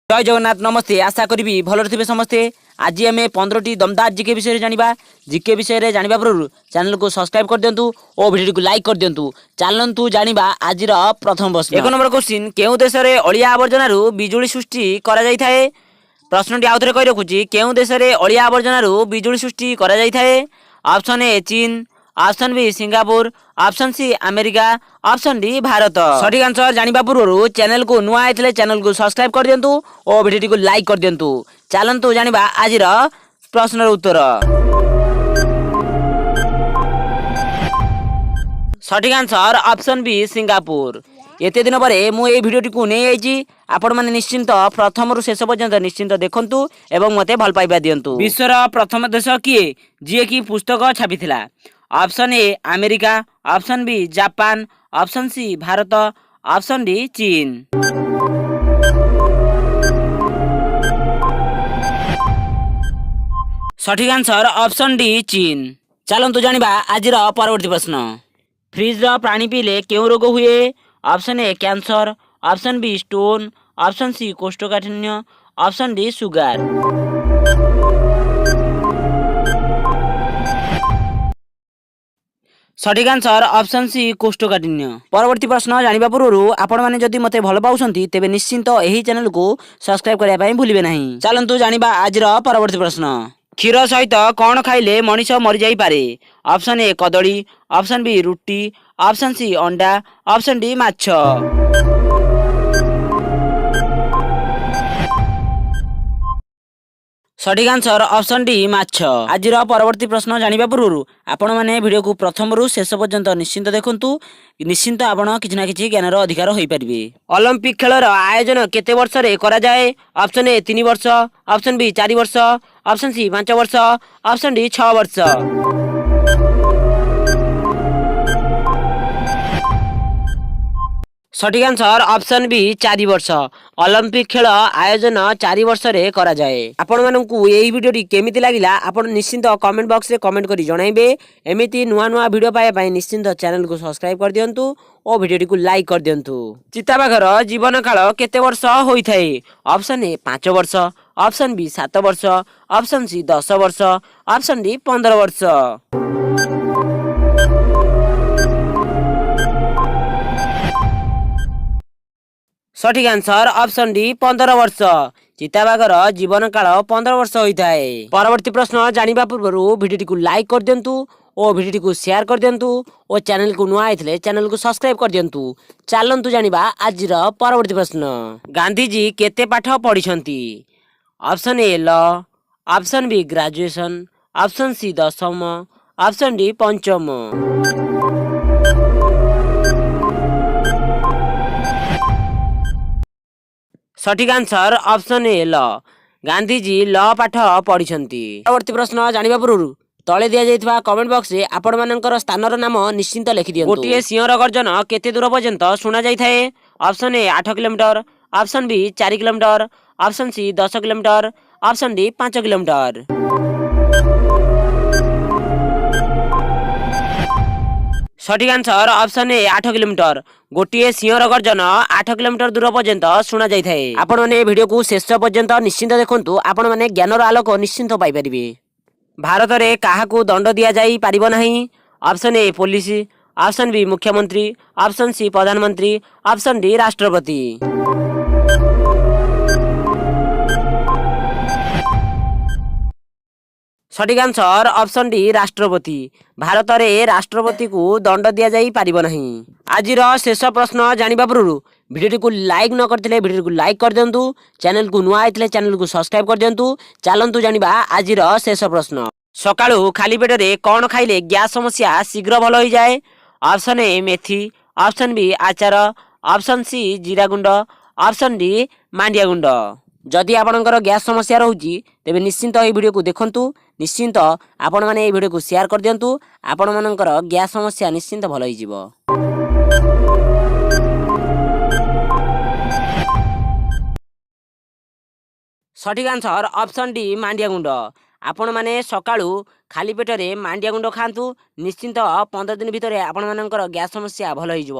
जय जगन्नाथ नमस्ते आशा करी भल थे समस्ते। आज आम 15टी दमदार जिके विषय में जाना। जिके विषय में जाना पूर्व चैनल को सब्सक्राइब कर दिंतु और वीडियो को लाइक कर दिंतु। चलतु जाना आज प्रथम प्रश्न। 1 नंबर क्वेश्चन केउ देश में अलिया आवर्जन बिजुली सृष्टि करा जाय थाए। प्रश्नटी आउ थे कही रखुची केउ देश में अलिया आवर्जन बिजुली सृष्टि करा जाय थाए। ऑप्शन ए चीन, option B Singapore, option C America, option D Bharat. सठिक आंसर जानिबा पूर्व चैनल को नुआ आइथिले चैनल को सब्सक्राइब कर दियंतु और वीडियो को लाइक कर दियंतु। चलंतु जानिबा आजिर प्रश्नर उत्तर। सठिक आंसर ऑप्शन बी सिंगापुर। एते दिन पर मु ए भिडियोटी को नहीं आइची। आपण माने निश्चिंत प्रथम रु शेष पर्यंत निश्चिंत देखंतु एवं मते भल पाइबा दियंतु। विश्वर प्रथम देश किए जे की पुस्तक छापिथिला? Option A America, option B Japan, option C Bharat, option D चीन। सठिक आंसर ऑप्शन डी चीन। चलंतु जानिबा आजिर परवर्ती प्रश्न। फ्रिज पानी पीले केउ रोग हुए? Option A cancer, option B stone, option C कोष्ठकाठिन्य, ऑप्शन डी सुगर। सठिक आंसर ऑप्शन सी कोष्ठकाठिन्य। परवर्ती प्रश्न जानिबा पूर्व आपण माने जदि मते भल पाउछंती तेबे निश्चिंत एही चैनल को सब्सक्राइब करिया पई भूलिबे नाही। चलंतु जानिबा आजिर परवर्ती प्रश्न। क्षीर सहित कौन खाइले मनीष मरि जाई पारे? ऑप्शन ए कदली, ऑप्शन बी रुटी, ऑप्शन सी अंडा, ऑप्शन डी माछ। सठिक आंसर ऑप्शन डी माछ। आजिर परवर्ती प्रश्न जानिबा पूर्व आपण माने वीडियो को प्रथम रु शेष पर्यंत निश्चिंत देखंतु। निश्चिंत आपण किछि ना किछि ज्ञानर अधिकार होई परिबे। ओलंपिक खेलर आयोजन केते वर्ष रे करा जाय? ऑप्शन ए 3 वर्ष, ऑप्शन बी 4 वर्ष, ऑप्शन सी 5 वर्ष, ऑप्शन डी 6 वर्ष। सठिक आंसर ऑप्शन बी 4 वर्ष। ओलंपिक खेल आयोजन 4 वर्ष रे करा जाए। आपण मानकु एही वीडियोटी केमिति लागिला आपण निश्चिंत कमेंट बॉक्स रे कमेंट करी जणाइबे। एमिति नुआ नुआ वीडियो पाए पई निश्चिंत चैनल को सब्सक्राइब कर दियंतु और वीडियोटी को लाइक कर दियंतु। चिताबाघर जीवन काल केते वर्ष होई थाए? ऑप्शन ए 5 वर्ष, ऑप्शन बी 7 वर्ष, ऑप्शन सी 10 वर्ष, ऑप्शन डी 15 वर्ष। सठिक आंसर ऑप्शन डी 15 वर्ष। चिताबाघर जीवन काल 15 वर्ष होता है। परवर्ती प्रश्न जानिबा पूर्व वीडियो को लाइक कर दियंतु और वीडियो को शेयर कर दियंतु और चैनल को नुआ आइथिले चैनल को सब्सक्राइब कर दियंतु। चलंतु जानिबा आजिर परवर्ती प्रश्न। गांधीजी केते पाठ पढिछंती? Option A law, option B graduation, option C 10म, ऑप्शन डी 5म। सठिक answer option A law. Gandhiji law पाठ पढिछंती। परवर्ती प्रश्न जानिबा पूर्व तले दिया जाइतबा कमेंट बॉक्स रे आपण मानकर स्थानर नाम निश्चिंत लिखि दियंतु। गोटिए सिंहर गर्जन केते दूर पर्यंत सुना जाय थाए? Option A 8 kilometre, option B 4 kilometre, option C 10 kilometre, option D 5 kilometre. सठिक आंसर ऑप्शन ए 8 किलोमीटर। गोटिए सिंहर गर्जन 8 किलोमीटर दूर पर्यंत सुना जाय थाए। आपण माने वीडियो को शेष पर्यंत निश्चिंत देखंतु आपण माने ज्ञानर आलोक निश्चिंत पाई परिबे। भारत रे काहाकू दंड दिया जाई पारिबो नाही? Option A police, option B मुख्यमंत्री, ऑप्शन सी प्रधानमंत्री, ऑप्शन डी राष्ट्रपति। सठिक आंसर ऑप्शन डी राष्ट्रपति। भारत रे राष्ट्रपति को दंड दिया जाई पारिबो नाही। आजिर शेष प्रश्न जानिबा पूर्व वीडियो को लाइक न करथिले वीडियो को लाइक कर दियंतु। चैनल को नुआ आइथिले चैनल को सब्सक्राइब कर दियंतु। चलंतु जानिबा आजिर शेष प्रश्न। सकाळू खाली पेट रे कोन खाइले गैस समस्या शीघ्र भल होई जाए? ऑप्शन ए मेथी, ऑप्शन बी आचार, ऑप्शन सी जीरा गुंड, ऑप्शन डी मांडिया गुंड। जदि आपणकर गैस समस्या रहुची तेबे निश्चिंत ए वीडियो को देखंतु। निश्चिंत आपण माने ए वीडियो को शेयर कर दियंतु। आपण मानकर गैस समस्या निश्चिंत भल होई जिवो। सठिक आंसर ऑप्शन डी मांडिया गुंड। आपण माने सकाळू खाली पेट रे मांडिया गुंड खांतु। निश्चिंत 15 दिन भितर आपण मानकर गैस समस्या भल होई जिवो।